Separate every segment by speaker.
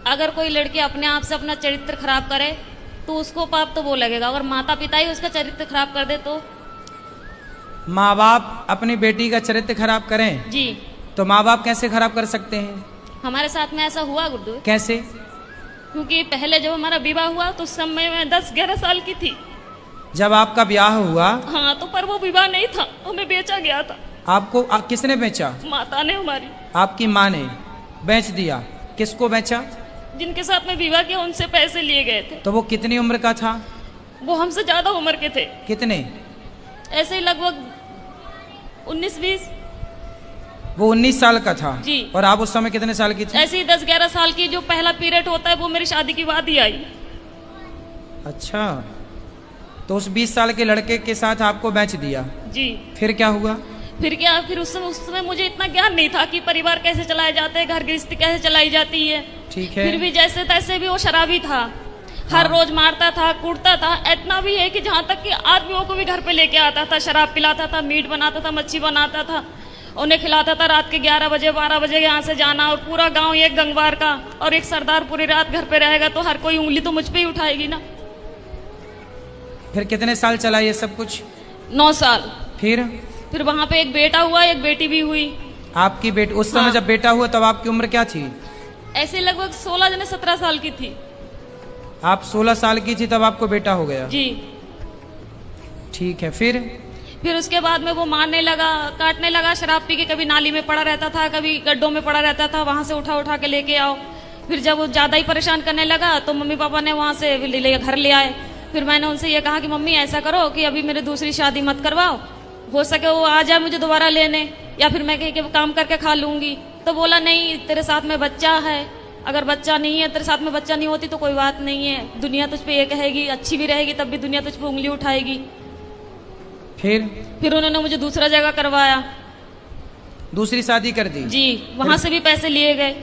Speaker 1: अगर कोई लड़की अपने आप से अपना चरित्र खराब करे तो उसको पाप तो वो लगेगा, अगर माता पिता ही उसका चरित्र खराब कर दे तो।
Speaker 2: माँ बाप अपनी बेटी का चरित्र खराब करें
Speaker 1: जी।
Speaker 2: तो माँ बाप कैसे खराब कर सकते हैं?
Speaker 1: हमारे साथ में ऐसा हुआ गुड्डू।
Speaker 2: कैसे?
Speaker 1: क्योंकि पहले जब हमारा विवाह हुआ तो उस समय मैं 10-11 साल की थी।
Speaker 2: जब आपका ब्याह हुआ?
Speaker 1: हाँ, तो पर वो विवाह नहीं था, हमें बेचा गया था।
Speaker 2: आपको किसने बेचा?
Speaker 1: माता ने हमारी।
Speaker 2: आपकी माँ ने बेच दिया? किसको बेचा?
Speaker 1: जिनके साथ में विवाह किया उनसे पैसे लिए गए थे।
Speaker 2: तो वो कितनी उम्र का था?
Speaker 1: वो हमसे ज्यादा उम्र के थे।
Speaker 2: कितने?
Speaker 1: ऐसे ही लगभग 19-20।
Speaker 2: वो 19 साल का था
Speaker 1: जी।
Speaker 2: और आप उस समय कितने साल की थी?
Speaker 1: ऐसे ही 10-11 साल की। जो पहला पीरियड होता है वो मेरी शादी के बाद ही आई।
Speaker 2: अच्छा, तो उस 20 साल के लड़के के साथ आपको बेच दिया?
Speaker 1: जी।
Speaker 2: फिर क्या हुआ?
Speaker 1: फिर क्या, फिर उस समय मुझे इतना ज्ञान नहीं था कि परिवार कैसे चलाए जाते हैं, घर गृहस्थी कैसे चलाई जाती है।
Speaker 2: ठीक है।
Speaker 1: फिर भी जैसे तैसे भी वो शराबी था। हर रोज मारता था, कूटता था। इतना भी है कि जहाँ तक कि आदमियों को भी घर पे लेके आता था, शराब पिलाता था, मीट बनाता था, मच्छी बनाता था, उन्हें खिलाता था। रात के 11 बजे 12 बजे यहाँ से जाना, और पूरा गांव एक गंगवार का और एक सरदार पूरी रात घर पे रहेगा तो हर कोई उंगली तो मुझ पे ही उठाएगी ना।
Speaker 2: फिर कितने साल चला ये सब कुछ?
Speaker 1: 9 साल।
Speaker 2: फिर
Speaker 1: वहां पे एक बेटा हुआ, एक बेटी भी हुई।
Speaker 2: आपकी बेटी उस समय
Speaker 1: हाँ।
Speaker 2: जब बेटा हुआ तब आपकी उम्र क्या थी?
Speaker 1: ऐसे लगभग 16-17 साल की थी।
Speaker 2: आप 16 साल की थी तब आपको बेटा हो गया?
Speaker 1: जी।
Speaker 2: ठीक है।
Speaker 1: फिर उसके बाद में वो मारने लगा, काटने लगा। शराब पी के कभी नाली में पड़ा रहता था, कभी गड्ढों में पड़ा रहता था, वहां से उठा उठा के लेके आओ। फिर जब वो ज्यादा ही परेशान करने लगा तो मम्मी पापा ने वहां से घर ले आए। फिर मैंने उनसे ये कहा कि मम्मी ऐसा करो कि अभी मेरे दूसरी शादी मत करवाओ, हो सके वो आ जाए मुझे दोबारा लेने, या फिर मैं कहीं काम करके खा लूंगी। तो बोला नहीं, तेरे साथ में बच्चा है, अगर बच्चा नहीं है, तेरे साथ में बच्चा नहीं होती तो कोई बात नहीं है, दुनिया तुझ पे ये कहेगी, अच्छी भी रहेगी तब भी दुनिया तुझ पे उंगली उठाएगी। फिर उन्होंने मुझे दूसरा जगह करवाया,
Speaker 2: दूसरी शादी कर दी?
Speaker 1: जी। वहां से भी पैसे लिए गए।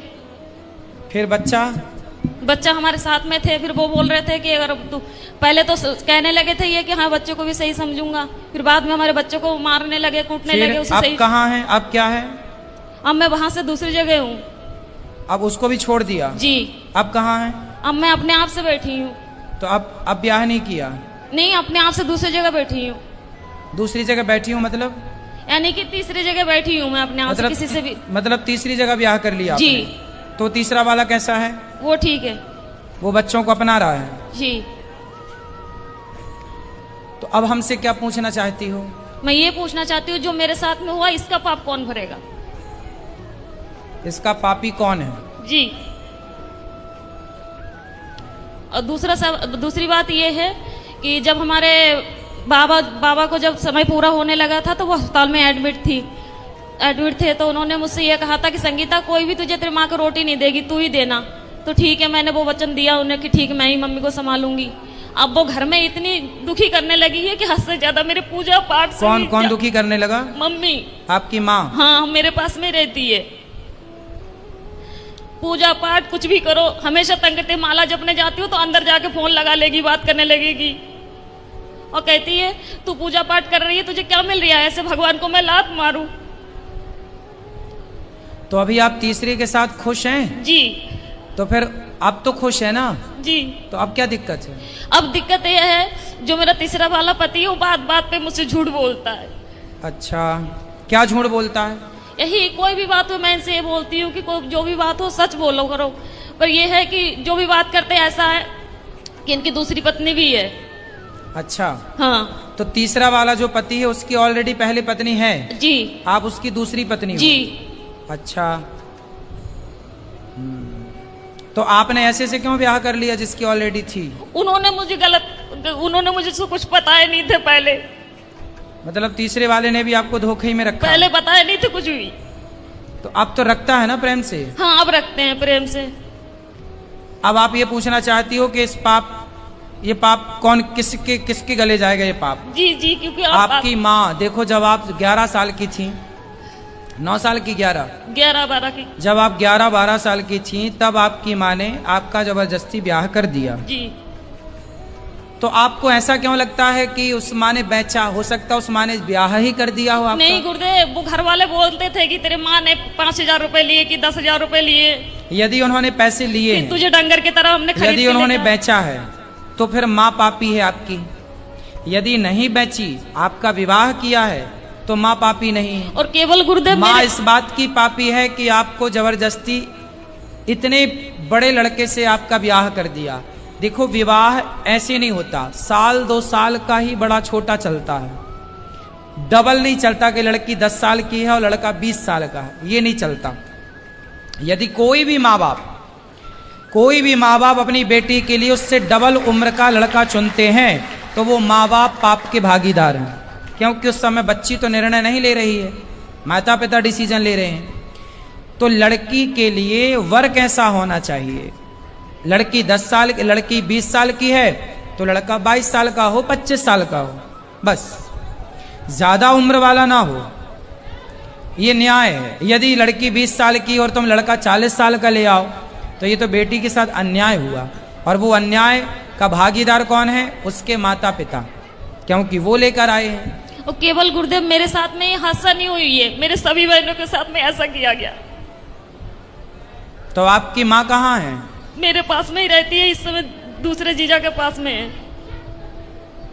Speaker 2: फिर बच्चा
Speaker 1: हमारे साथ में थे। फिर वो बोल रहे थे कि अगर तू, पहले तो कहने लगे थे ये कि हाँ बच्चों को भी सही समझूंगा, फिर बाद में हमारे बच्चों को मारने लगे, कूटने लगे। उसे
Speaker 2: अब
Speaker 1: सही।
Speaker 2: कहाँ है? अब क्या है?
Speaker 1: अब मैं वहां से दूसरी जगह हूँ।
Speaker 2: अब उसको भी छोड़ दिया?
Speaker 1: जी।
Speaker 2: अब कहाँ है?
Speaker 1: अब मैं अपने आप से बैठी हूँ।
Speaker 2: तो अब ब्याह नहीं किया?
Speaker 1: नहीं, अपने आप से दूसरी जगह बैठी हूँ।
Speaker 2: दूसरी जगह बैठी हूँ मतलब?
Speaker 1: यानी कि तीसरी जगह बैठी हूँ मैं अपने आप से, किसी से भी।
Speaker 2: मतलब तीसरी जगह ब्याह कर लिया
Speaker 1: जी।
Speaker 2: आपने। तो तीसरा वाला कैसा है?
Speaker 1: वो ठीक है,
Speaker 2: वो बच्चों को अपना रहा है?
Speaker 1: जी।
Speaker 2: तो अब हमसे क्या पूछना चाहती हो?
Speaker 1: मैं ये पूछना चाहती हूँ जो मेरे साथ में हुआ इसका पाप कौन भरेगा?
Speaker 2: इसका पापी कौन है?
Speaker 1: जी। और दूसरी बात ये है कि जब हमारे बाबा को जब समय पूरा होने लगा था तो वो अस्पताल में एडमिट थे। तो उन्होंने मुझसे ये कहा था कि संगीता, कोई भी तुझे तेरी माँ को रोटी नहीं देगी, तू ही देना। तो ठीक है, मैंने वो वचन दिया उन्हें कि ठीक है मैं ही मम्मी को संभालूंगी। अब वो घर में इतनी दुखी करने लगी है कि हद से ज्यादा मेरे पूजा पाठ से।
Speaker 2: कौन दुखी करने लगा?
Speaker 1: मम्मी।
Speaker 2: आपकी माँ?
Speaker 1: हाँ, मेरे पास में रहती है। पूजा पाठ कुछ भी करो, हमेशा तंग करते। माला जपने जाती हूँ तो अंदर जाके फोन लगा लेगी, बात करने लगेगी और कहती है तू पूजा पाठ कर रही है, तुझे क्या मिल रहा है, ऐसे भगवान को मैं लात मारूं।
Speaker 2: तो अभी आप तीसरे के साथ खुश हैं?
Speaker 1: जी।
Speaker 2: तो फिर अब तो खुश है ना?
Speaker 1: जी।
Speaker 2: तो अब क्या दिक्कत है?
Speaker 1: अब दिक्कत यह है जो मेरा तीसरा वाला पति है वो बात बात पे मुझसे झूठ बोलता है।
Speaker 2: अच्छा, क्या झूठ बोलता है?
Speaker 1: यही, कोई भी बात हो मैं इनसे ये बोलती हूँ कि कोई जो भी बात हो सच बोलो करो, पर यह है कि जो भी बात करते हैं ऐसा है कि इनकी दूसरी पत्नी भी है।
Speaker 2: अच्छा।
Speaker 1: हाँ।
Speaker 2: तो तीसरा वाला जो पति है उसकी ऑलरेडी पहली पत्नी है?
Speaker 1: जी।
Speaker 2: आप उसकी दूसरी पत्नी हो?
Speaker 1: जी।
Speaker 2: अच्छा। तो आपने ऐसे से क्यों ब्याह कर लिया जिसकी ऑलरेडी थी?
Speaker 1: उन्होंने मुझे कुछ बताया नहीं थे पहले।
Speaker 2: मतलब तीसरे वाले ने भी आपको धोखे में रखा?
Speaker 1: पहले बताया नहीं थे कुछ भी।
Speaker 2: तो अब तो रखता है ना प्रेम से?
Speaker 1: हाँ, अब रखते हैं प्रेम से।
Speaker 2: अब आप ये पूछना चाहती हो कि ये पाप कौन किसके गले जाएगा ये पाप?
Speaker 1: जी जी, क्योंकि
Speaker 2: आपकी माँ। देखो, जब आप 11 साल की थी, 9 साल की,
Speaker 1: 11-12 की,
Speaker 2: जब आप 11-12 साल की थी तब आपकी माँ ने आपका जबरदस्ती ब्याह कर दिया।
Speaker 1: जी।
Speaker 2: तो आपको ऐसा क्यों लगता है कि उस माँ ने बेचा? हो सकता है उस माँ ने ब्याह ही कर दिया हो आपका?
Speaker 1: नहीं गुरुदेव, वो घर वाले बोलते थे कि तेरे माँ ने 5,000 रुपए लिए कि 10,000 रुपए लिए।
Speaker 2: यदि उन्होंने पैसे लिए
Speaker 1: फिर
Speaker 2: हैं,
Speaker 1: तुझे डंगर की तरह हमने खरीद
Speaker 2: यदि
Speaker 1: के
Speaker 2: उन्होंने
Speaker 1: लेकर-
Speaker 2: बेचा है, तो फिर माँ पापी है आपकी। यदि नहीं बेची, आपका विवाह किया है, तो माँ पापी नहीं है।
Speaker 1: और केवल गुरुदेव
Speaker 2: माँ
Speaker 1: मेरे-
Speaker 2: इस बात की पापी है कि आपको जबरदस्ती इतने बड़े लड़के से आपका ब्याह कर दिया। देखो, विवाह ऐसे नहीं होता, साल 2 साल का ही बड़ा छोटा चलता है, डबल नहीं चलता कि लड़की 10 साल की है और लड़का 20 साल का है, ये नहीं चलता। यदि कोई भी माँ बाप अपनी बेटी के लिए उससे डबल उम्र का लड़का चुनते हैं, तो वो माँ बाप पाप के भागीदार हैं, क्योंकि उस समय बच्ची तो निर्णय नहीं ले रही है, माता पिता डिसीजन ले रहे हैं। तो लड़की के लिए वर कैसा होना चाहिए? लड़की 10 साल, लड़की 20 साल की है तो लड़का 22 साल का हो, 25 साल का हो, बस ज्यादा उम्र वाला ना हो, ये न्याय है। यदि लड़की 20 साल की और तुम लड़का 40 साल का ले आओ, तो ये तो बेटी के साथ अन्याय हुआ, और वो अन्याय का भागीदार कौन है? उसके माता पिता, क्योंकि वो लेकर आए हैं।
Speaker 1: और केवल गुरुदेव मेरे साथ में ये हादसा नहीं हुई है, मेरे सभी बहनों के साथ में ऐसा किया गया।
Speaker 2: तो आपकी माँ कहाँ है?
Speaker 1: मेरे पास में ही रहती है, इस समय दूसरे जीजा के पास में है।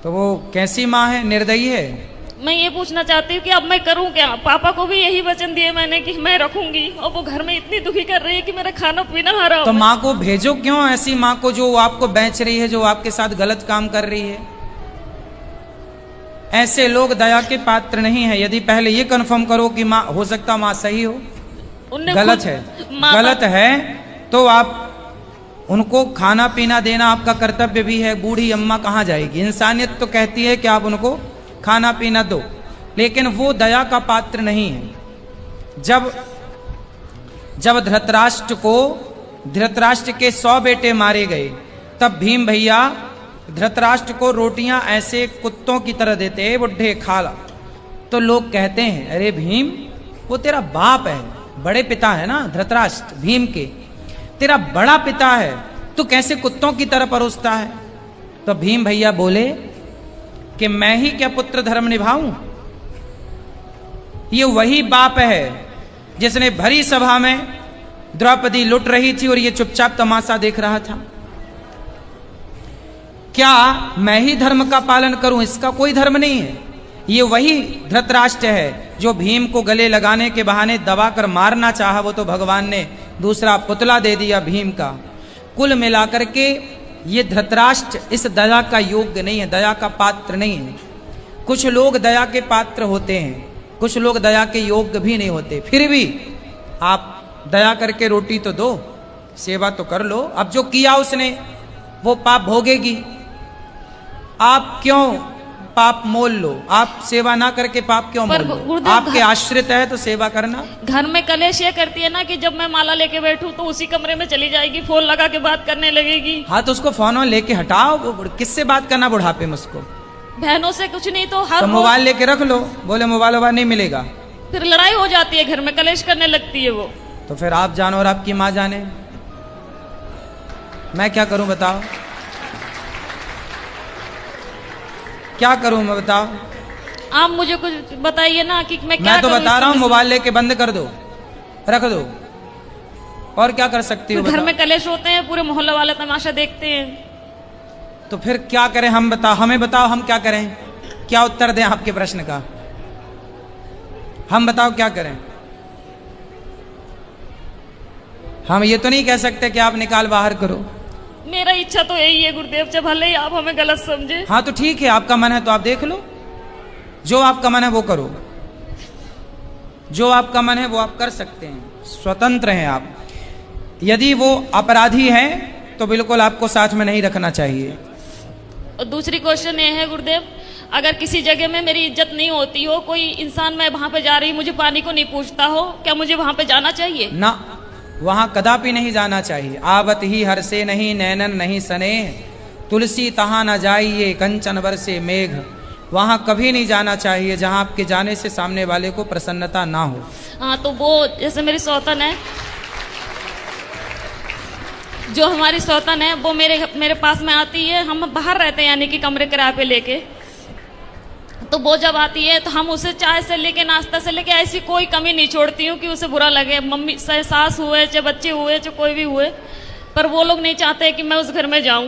Speaker 2: तो वो कैसी माँ है? निर्दयी है?
Speaker 1: मैं ये पूछना चाहती हूँ कि अब मैं करूँ क्या? पापा को भी यही वचन दिए मैंने कि मैं रखूंगी, और वो घर में इतनी दुखी कर रही है कि मेरा खाना पीना हराम
Speaker 2: तो
Speaker 1: है।
Speaker 2: माँ को भेजो क्यों, ऐसी माँ को जो आपको बेच रही है, जो आपके साथ गलत काम कर रही है। ऐसे लोग दया के पात्र नहीं है। यदि पहले ये कन्फर्म करो कि माँ, हो सकता माँ सही हो,
Speaker 1: उनने
Speaker 2: गलत
Speaker 1: खुद-
Speaker 2: है,
Speaker 1: माता-
Speaker 2: गलत है, तो आप उनको खाना पीना देना आपका कर्तव्य भी है। बूढ़ी अम्मा कहाँ जाएगी? इंसानियत तो कहती है कि आप उनको खाना पीना दो, लेकिन वो दया का पात्र नहीं है। जब धृतराष्ट्र के 100 बेटे मारे गए, तब भीम भैया धृतराष्ट्र को रोटियां ऐसे कुत्तों की तरह देते, बुढ़े खा ला। तो लोग कहते हैं, अरे भीम, वो तेरा बाप है, बड़े पिता है ना धृतराष्ट्र, भीम के, तेरा बड़ा पिता है, तू कैसे कुत्तों की तरह परोसता है? तो भीम भैया बोले कि मैं ही क्या पुत्र धर्म निभाऊं? ये वही बाप है जिसने भरी सभा में द्रौपदी लुट रही थी और ये चुपचाप तमाशा देख रहा था। क्या मैं ही धर्म का पालन करूं? इसका कोई धर्म नहीं है। ये वही धृतराष्ट्र है जो भीम को गले लगाने के बहाने दबाकर मारना चाहा, वो तो भगवान ने दूसरा पुतला दे दिया भीम का। कुल मिलाकर के ये धृतराष्ट्र इस दया का योग्य नहीं है, दया का पात्र नहीं है। कुछ लोग दया के पात्र होते हैं, कुछ लोग दया के योग्य भी नहीं होते। फिर भी आप दया करके रोटी तो दो, सेवा तो कर लो। अब जो किया उसने वो पाप भोगेगी। आप क्यों पाप मोल लो? आप सेवा ना करके पाप क्यों मोल लो?
Speaker 1: गुरुदेव,
Speaker 2: आपके आश्रित है तो सेवा करना।
Speaker 1: घर में कलेश ये करती है ना कि जब मैं माला लेके बैठूं तो उसी कमरे में चली जाएगी, फोन लगा के बात करने लगेगी।
Speaker 2: हाँ, तो उसको फोन लेके हटाओ। किससे बात करना बुढ़ापे में उसको?
Speaker 1: बहनों से कुछ नहीं तो हर
Speaker 2: तो
Speaker 1: रोज-
Speaker 2: मोबाइल लेके रख लो, बोले मोबाइल वोबाइल नहीं मिलेगा,
Speaker 1: फिर लड़ाई हो जाती है, घर में कलेश करने लगती है वो।
Speaker 2: तो फिर आप जानो और आपकी माँ जाने, मैं क्या करूं बताओ? क्या करूं मैं बताओ?
Speaker 1: आप मुझे कुछ बताइए ना कि मैं क्या
Speaker 2: मैं तो
Speaker 1: करूं
Speaker 2: बता
Speaker 1: इस
Speaker 2: रहा हूं,
Speaker 1: समय से?
Speaker 2: मोबाइल लेके बंद कर दो, रख दो, और क्या कर सकती हो
Speaker 1: फिर घर
Speaker 2: बताओ?
Speaker 1: में कलेश होते हैं, पूरे मोहल्ले वाले तमाशा देखते हैं।
Speaker 2: तो फिर क्या करें हम? बताओ, हमें बताओ, हम क्या करें? क्या उत्तर दें आपके प्रश्न का? हम बताओ क्या करें? हम ये तो नहीं कह सकते कि आप निकाल बाहर करो।
Speaker 1: मेरा इच्छा तो यही है गुरुदेव, जब भले ही आप हमें गलत समझे।
Speaker 2: हाँ तो ठीक है, आपका मन है तो आप देख लो, जो आपका मन है वो करो, जो आपका मन है वो आप कर सकते हैं, स्वतंत्र हैं आप। यदि वो अपराधी है तो बिल्कुल आपको साथ में नहीं रखना चाहिए।
Speaker 1: और दूसरी क्वेश्चन ये है गुरुदेव, अगर किसी जगह में मेरी इज्जत नहीं होती हो, कोई इंसान मैं वहां पे जा रही मुझे पानी को नहीं पूछता हो, क्या मुझे वहां पे जाना चाहिए?
Speaker 2: ना, वहां कदापि नहीं जाना चाहिए। आवत ही हर से नहीं नैनन नहीं सने, तुलसी तहां न जाइए कंचन बरसे मेघ। वहां कभी नहीं जाना चाहिए जहां आपके जाने से सामने वाले को प्रसन्नता ना हो।
Speaker 1: हाँ, तो वो जैसे मेरी सौतन है, जो हमारी सौतन है वो मेरे पास में आती है, हम बाहर रहते हैं यानी कि कमरे किराए पे लेके। तो वो जब आती है तो हम उसे चाय से लेके नाश्ता से लेके ऐसी कोई कमी नहीं छोड़ती हूँ कि उसे बुरा लगे। मम्मी चाहे सास हुए चाहे बच्चे हुए चाहे कोई भी हुए, पर वो लोग नहीं चाहते कि मैं उस घर में जाऊं।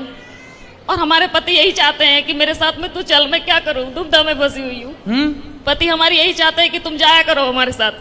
Speaker 1: और हमारे पति यही चाहते हैं कि मेरे साथ में तू चल, मैं क्या करूं, दुविधा में फंसी हुई हूँ। पति हमारी यही चाहते हैं कि तुम जाया करो हमारे साथ।